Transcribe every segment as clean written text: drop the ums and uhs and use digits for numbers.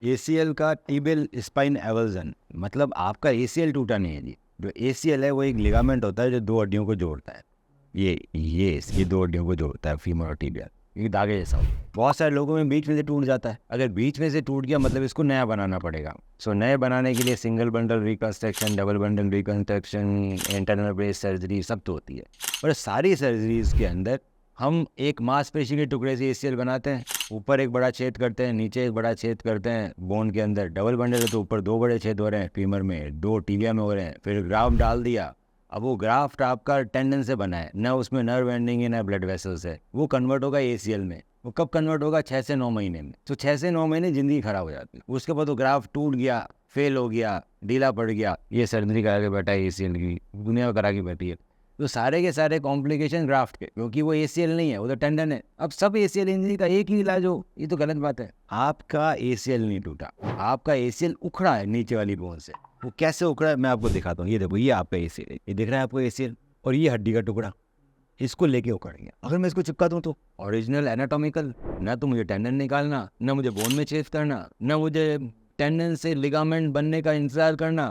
ACL का tibial spine aversion, मतलब आपका एसीएल टूटा नहीं है जी। जो एसीएल है वो एक लिगामेंट होता है जो दो हड्डियों को जोड़ता है। ये दो हड्डियों को जोड़ता है, फीमर और टिबिया। ये धागे जैसा होता है। बहुत सारे लोगों में बीच में से टूट जाता है। अगर बीच में से टूट गया मतलब इसको नया बनाना पड़ेगा। सो नए बनाने के लिए single bundle reconstruction, double bundle reconstruction, internal brace surgery सब तो होती है। पर सारी सर्जरीज के अंदर हम एक मांसपेशी के टुकड़े से एसीएल बनाते हैं। ऊपर एक बड़ा छेद करते हैं, नीचे एक बड़ा छेद करते हैं। बोन के अंदर डबल बंडल है तो ऊपर दो बड़े छेद हो रहे हैं, फीमर में दो, टिबिया में हो रहे हैं। फिर ग्राफ्ट डाल दिया। अब वो ग्राफ्ट आपका टेंडन से बना है, ना उसमें नर्व एंडिंग है ना ब्लड वेसल्स है। वो कन्वर्ट होगा एसीएल में। वो कब कन्वर्ट होगा? 6 से 9 महीने में। तो 6 से 9 महीने ज़िंदगी खराब हो जाती है। उसके बाद वो ग्राफ्ट टूट गया, फेल हो गया, ढीला पड़ गया, ये सर्जरी करा के बैठा है एसीएल की, दुनिया करा के बैठी है। तो सारे के सारे कॉम्प्लिकेशन ग्राफ्ट के, क्योंकि वो एसीएल नहीं है, वो तो टेंडन है। अब सब एसीएल इंजरी का एक ही इलाज हो, ये तो गलत बात है। आपका एसीएल नहीं टूटा, आपका एसीएल उखड़ा है नीचे वाली बोन से। वो कैसे उखड़ा है मैं आपको दिखाता हूँ। ये देखो, ये आपका एसीएल है, ये दिख रहा है आपको एसीएल, और ये हड्डी का टुकड़ा, इसको लेके उखड़ गया। अगर मैं इसको चिपका दूं तो ओरिजिनल एनाटॉमिकल, ना तो मुझे टेंडन निकालना, ना मुझे बोन में छेद करना, ना मुझे टेंडन से लिगामेंट बनने का इंतजार करना,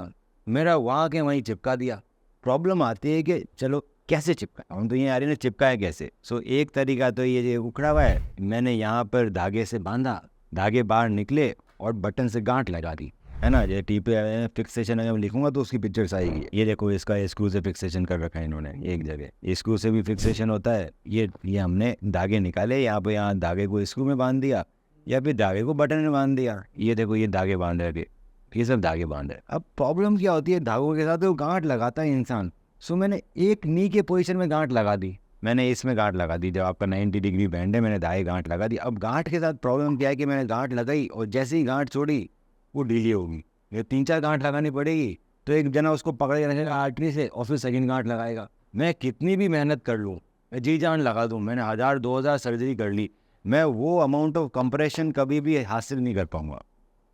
मेरा वहाँ के वहीं चिपका दिया। प्रॉब्लम आती है कि चलो कैसे चिपका, हम तो ये आ रही ने चिपका है कैसे। सो एक तरीका तो ये उखड़ा हुआ है, मैंने यहाँ पर धागे से बांधा, धागे बाहर निकले और बटन से गांठ लगा दी, है ना। ये टी पे फिक्सेशन अगर मैं लिखूंगा तो उसकी पिक्चर्स आएगी। ये देखो, इसका स्क्रू से फिक्सेशन कर रखा है इन्होंने एक जगह, स्क्रू से भी फिक्सेशन होता है। ये हमने धागे निकाले, यहाँ पे यहाँ धागे को स्क्रू में बांध दिया या फिर धागे को बटन में बांध दिया। ये देखो, ये धागे बांध रहे, ये सब धागे बांध रहे। अब प्रॉब्लम क्या होती है धागों के साथ, वो गांठ लगाता है इंसान। सो मैंने एक नी के पोजीशन में गांठ लगा दी, मैंने इसमें गांठ लगा दी। जब आपका 90 डिग्री बैंड है, मैंने दाएं गांठ लगा दी। अब गांठ के साथ प्रॉब्लम क्या है कि मैंने गांठ लगाई और जैसे ही गांठ छोड़ी वो ढीली होगी। ये 3-4 गांठ लगानी पड़ेगी। तो एक जना उसको पकड़ के रखेगा आर्टरी से और फिर सेकंड गांठ लगाएगा। मैं कितनी भी मेहनत कर लूँ, मैं जी जान लगा दूँ, मैंने 1000-2000 सर्जरी कर ली, मैं वो अमाउंट ऑफ कंप्रेशन कभी भी हासिल नहीं कर पाऊंगा।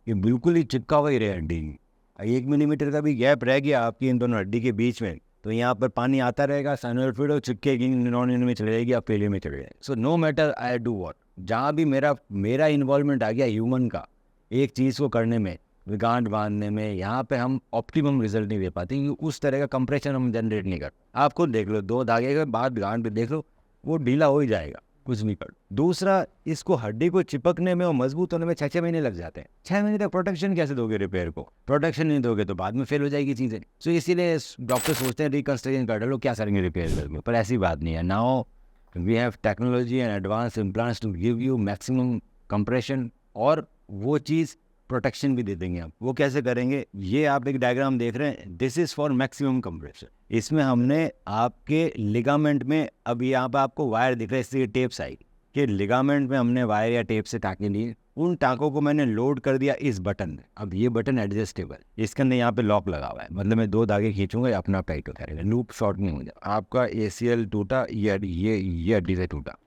ये बिल्कुल ही चिपका हुआ ही रहे हड्डी। 1 मिलीमीटर का भी गैप रह गया आपकी इन दोनों हड्डी के बीच में तो यहाँ पर पानी आता रहेगा, साइनोइड फ्लूइड और चिपकेगी, नॉन इन में चले जाएगी, आप फेलियर में चले जाएंगे। So no matter I do what, जहाँ भी मेरा इन्वॉल्वमेंट आ गया ह्यूमन का एक चीज़ को करने में, गांठ बांधने में, यहाँ पे हम ऑप्टिमम रिजल्ट नहीं दे पाते क्योंकि उस तरह का कंप्रेशन हम जनरेट नहीं करते। आप खुद देख लो, 2 धागे के बाद गांठ पे देख लो, वो ढीला हो ही जाएगा कुछ नहीं कर। दूसरा, इसको हड्डी को चिपकने में और मजबूत होने में 6 महीने लग जाते हैं। 6 महीने तक प्रोटेक्शन कैसे दोगे रिपेयर को? प्रोटेक्शन नहीं दोगे तो बाद में फेल हो जाएगी चीज़ें। सो इसीलिए डॉक्टर सोचते हैं रिकन्स्ट्रक्शन कर लो, क्या करेंगे रिपेयर करके, पर ऐसी बात नहीं है। Now we have technology and advance implants to give you maximum compression, और वो चीज़ प्रोटेक्शन भी दे देंगे आप। वो कैसे करेंगे? ये आप एक डायग्राम देख रहे हैं, this is for maximum compression. इसमें हमने आपके लिगामेंट में, अब यहाँ पर आपको वायर दिख रहा है, इसलिए टेप्स आई कि लिगामेंट में हमने वायर या टेप से टाँके लिए, उन टाँकों को मैंने लोड कर दिया इस बटन में। अब ये बटन एडजस्टेबल, इसके अंदर यहाँ पे लॉक लगा हुआ है, मतलब मैं 2 धागे खींचूंगा या अपना टाइट होता रहेगा, लूप शॉर्ट नहीं हो जाए। आपका एसीएल टूटा, ये हड्डी से टूटा,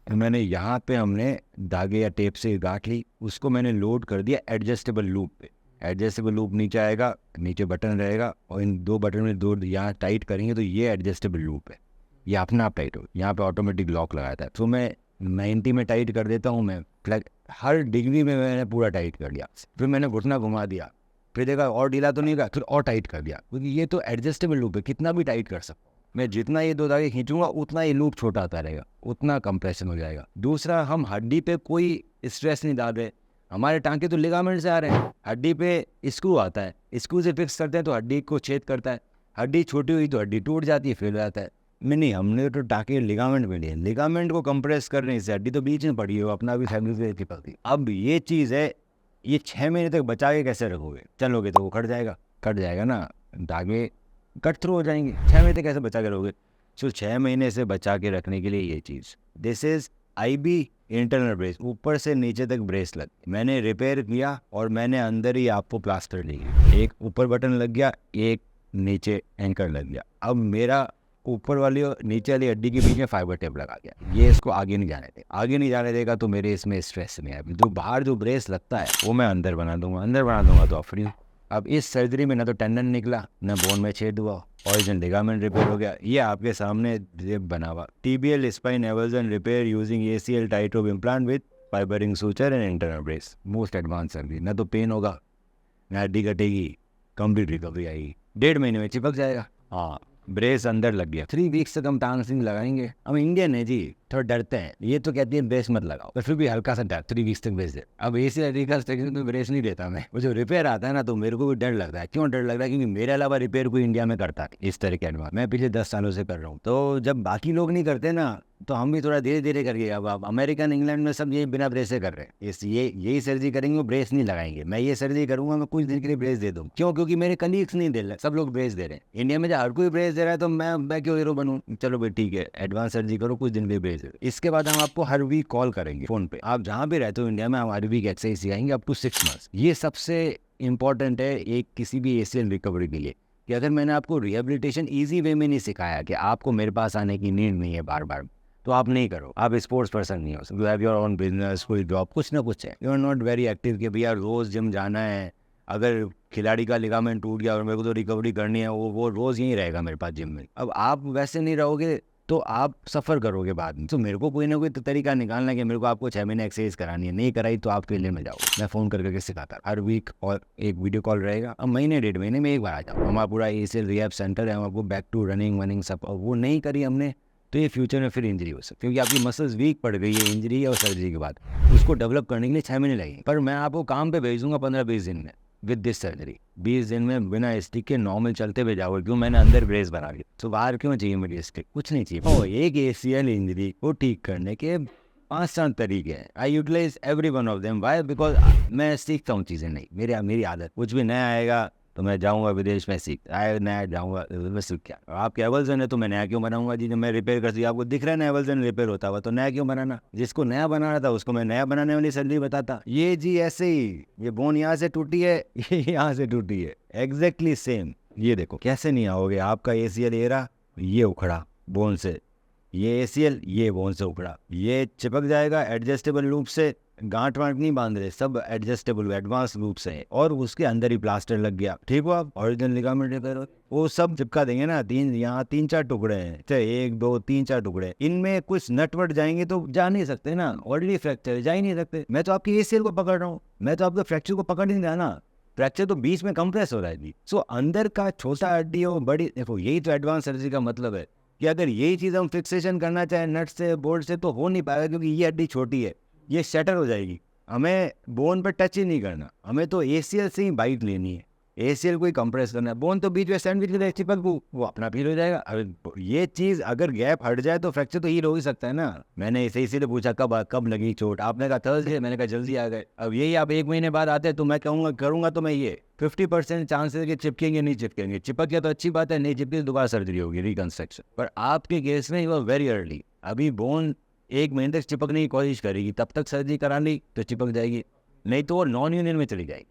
तो मैंने यहाँ पे हमने धागे या टेप से गांठ ली, उसको मैंने लोड कर दिया एडजस्टेबल लूप पे। एडजस्टेबल लूप नीचे आएगा, नीचे बटन रहेगा और इन 2 बटन में 2 यहाँ टाइट करेंगे तो ये एडजस्टेबल लूप है, ये अपना आप टाइट हो। यहाँ पे ऑटोमेटिक लॉक लगाया था, तो मैं 90 में टाइट कर देता हूँ, मैं हर डिग्री में मैंने पूरा टाइट कर दिया। फिर मैंने घुटना घुमा दिया, फिर देखा और ढीला तो नहीं गया, फिर और टाइट कर दिया, क्योंकि ये तो एडजस्टेबल लूप है, कितना भी टाइट कर सकता हूँ मैं। जितना ये 2 धागे खींचूंगा उतना ये लूप छोटा आता रहेगा, उतना कंप्रेशन हो जाएगा। दूसरा, हम हड्डी पे कोई स्ट्रेस नहीं डाल रहे, हमारे टांके तो लिगामेंट से आ रहे हैं। हड्डी पे स्क्रू आता है, स्क्रू से फिक्स करते हैं तो हड्डी को छेद करता है, हड्डी छोटी हुई तो हड्डी टूट जाती है, फेल हो जाता है। नहीं, हमने तो टांके लिगामेंट में लिए, लिगामेंट को कंप्रेस करने से हड्डी तो बीच में पड़ी हो, अपना भी फैमिली निकलती। अब ये चीज़ है, ये 6 महीने तक बचा के कैसे रखोगे? चलोगे तो वो कट जाएगा ना, धागे कट थ्रू हो जाएंगे। 6 महीने तक कैसे बचा के रहोगे? सो 6 महीने से बचा के रखने के लिए ये चीज़, this is IB internal brace, ऊपर से नीचे तक ब्रेस लग मैंने रिपेयर किया और मैंने अंदर ही आपको प्लास्टर ली। एक ऊपर बटन लग गया, एक नीचे एंकर लग गया। अब मेरा ऊपर वाली और नीचे वाली हड्डी के बीच में फाइबर टेप लगा गया, ये इसको आगे नहीं जाने देगा तो मेरे इसमें स्ट्रेस नहीं आएगा। जो बाहर जो ब्रेस लगता है वो मैं अंदर बना दूंगा तो फ्री। अब इस सर्जरी में ना तो टेंडन निकला, ना बोन में छेद हुआ, ओरिजिनल लिगामेंट रिपेयर हो गया। ये आपके सामने बना हुआ tibial spine eversion repair using ACL tight rope implant with fibering suture and internal brace, most advance surgery. ना तो पेन होगा, ना हड्डी कटेगी, कंप्लीट रिकवरी आएगी, 1.5 महीने में चिपक जाएगा। हाँ, ब्रेस अंदर लग गया, 3 वीक्स तक हम टांसिंग लगाएंगे। हम इंडियन है जी, थोड़ा डरते हैं, ये तो कहती है ब्रेस मत लगाओ, पर फिर भी हल्का सा डर, 3 वीक्स तक ब्रेस दे। अब ACL रिकंस्ट्रक्शन में ब्रेस नहीं देता मैं, वो जो रिपेयर आता है ना, तो मेरे को भी डर लगता है। क्यों डर लग रहा है? क्योंकि मेरे अलावा रिपेयर कोई इंडिया में करता है इस तरह के एडवांस, मैं पिछले 10 सालों से कर रहा हूँ। तो जब बाकी लोग नहीं करते ना, तो हम भी थोड़ा धीरे धीरे करिए। अब अमेरिकन इंग्लैंड में सब ये बिना ब्रेस से कर रहे हैं, यही सर्जरी करेंगे, वो ब्रेस नहीं लगाएंगे। मैं ये सर्जरी करूंगा, मैं कुछ दिन के लिए ब्रेस दे दूँ। क्यों? क्योंकि मेरे कलीग्स नहीं दे रहे, सब लोग ब्रेस दे रहे हैं। इंडिया में जब हर कोई ब्रेस दे रहा है, तो मैं क्यों हीरो बनूं? चलो भाई ठीक है, एडवांस सर्जरी करो, कुछ दिन के लिए ब्रेस दे दो। इसके बाद हम आपको हर वीक कॉल करेंगे फोन पे। आप जहाँ भी रहते हो इंडिया में, हम हर वीक एक्सरसाइज सिखाएंगे अप टू 6 मंथ्स। ये सबसे इंपॉर्टेंट है एक किसी भी ACL रिकवरी के लिए, कि अगर मैंने आपको रिहेबिलिटेशन ईजी वे में नहीं सिखाया, कि आपको मेरे पास आने की नीड नहीं है बार बार, तो आप नहीं करो। आप स्पोर्ट्स पर्सन नहीं हो, you have your own business, कोई जॉब, कुछ ना कुछ है, you are not very active कि भैया रोज जिम जाना है। अगर खिलाड़ी का लिगामेंट टूट गया और मेरे को तो रिकवरी करनी है, वो रोज यहीं रहेगा मेरे पास जिम में। अब आप वैसे नहीं रहोगे तो आप सफ़र करोगे बाद में। तो मेरे को कोई ना कोई तरीका निकालना है कि मेरे को आपको 6 महीने एक्सरसाइज करानी है, नहीं कराई तो आप फेलियर में जाओगे। मैं फ़ोन करके सिखाता हर वीक, और एक वीडियो कॉल रहेगा। अब महीने 1.5 महीने में एक बार आ जाओ। हमारा पूरा ACL रिहैब सेंटर है, हम आपको बैक टू रनिंग वनिंग सब। और वो नहीं करी हमने तो ये फ्यूचर में फिर इंजरी हो सकती है, क्योंकि आपकी मसल्स वीक पड़ गई है इंजरी और सर्जरी के बाद। उसको डेवलप करने के लिए 6 महीने लगेंगे, पर मैं आपको काम पे भेज दूंगा 15-20 दिन में विद दिस सर्जरी। 20 दिन में बिना स्टिक के नॉर्मल चलते हुए जाओगे। क्यों? मैंने अंदर ब्रेस बना ली, तो बाहर क्यों चाहिए मेरी स्टिक? कुछ नहीं चाहिए। और एक ACL इंजरी को ठीक करने के 5-7 तरीके हैं। I utilise every one of them. Why? Because मैं सीखता हूँ चीज़ें। नहीं, मेरी आदत, कुछ भी नया आएगा तो मैं जाऊंगा विदेश में सीख, नया जाऊंगा मैं सीख क्या। आपके एवल्सन है तो मैं नया क्यों बनाऊंगा जी? जब मैं रिपेयर कर दी, आपको दिख रहा है ना एवल्सन रिपेयर होता हुआ, तो नया क्यों बनाना? जिसको नया बनाना था उसको मैं नया बनाने वाली सर्जरी बताता। ये जी ऐसे ही, ये बोन यहाँ से टूटी है, ये यहाँ से टूटी है, एग्जैक्टली सेम। ये देखो कैसे नहीं आओगे। आपका ACL एरा ये उखड़ा बोन से, ये ACL ये बोन से उखड़ा, ये चिपक जाएगा एडजस्टेबल लूप से। गांठ वांठ नहीं बांध रहे, सब एडजस्टेबल एडवांस लूप से है, और उसके अंदर ही प्लास्टर लग गया। ठीक हो? आप ओरिजिनल लिगामेंट रिपेयर वो सब चिपका देंगे ना। यहाँ 3-4 टुकड़े हैं, चाहे 1 2 3-4 टुकड़े, इनमें कुछ नट वट जाएंगे तो जा नहीं सकते ना। ऑलरेडी फ्रैक्चर है, जा ही नहीं सकते। मैं तो आपकी ACL को पकड़ रहा हूँ, मैं तो आपके फ्रैक्चर को पकड़ नहीं रहा ना। फ्रैक्चर तो बीच में कंप्रेस हो रहा है जी। सो अंदर का छोटा हड्डी हो बड़ी, देखो यही तो एडवांस सर्जरी का मतलब है, कि अगर यही चीज़ हम फिक्सेशन करना चाहे नट से बोल्ट से तो हो नहीं पाएगा, क्योंकि ये हड्डी छोटी है, ये शटर हो जाएगी। हमें बोन पर टच ही नहीं करना, हमें तो ACL से ही बाइट लेनी है। ACL को ही कंप्रेस करना है। बोन तो बीच में सैंडविच के चिपक वो अपना फील हो जाएगा। अगर ये चीज़ अगर गैप हट जाए तो फ्रैक्चर तो हील हो ही सकता है ना। मैंने इसीलिए पूछा कब लगी चोट, आपने कहा थर्सडे, मैंने कहा जल्दी आ गए। अब यही आप 1 महीने बाद आते हैं तो मैं कहूँगा करूँगा तो मैं ये 50% चांसेस कि चिपकेंगे नहीं चिपकेंगे। चिपक गया तो अच्छी बात है, नहीं चिपके दोबारा सर्जरी होगी, रिकंस्ट्रक्शन। पर आपके केस में यू आर वेरी अर्ली, अभी बोन 1 महीने तक चिपकने की कोशिश करेगी, तब तक सर्जरी करा ली तो चिपक जाएगी, नहीं तो वो नॉन यूनियन में चली जाएगी।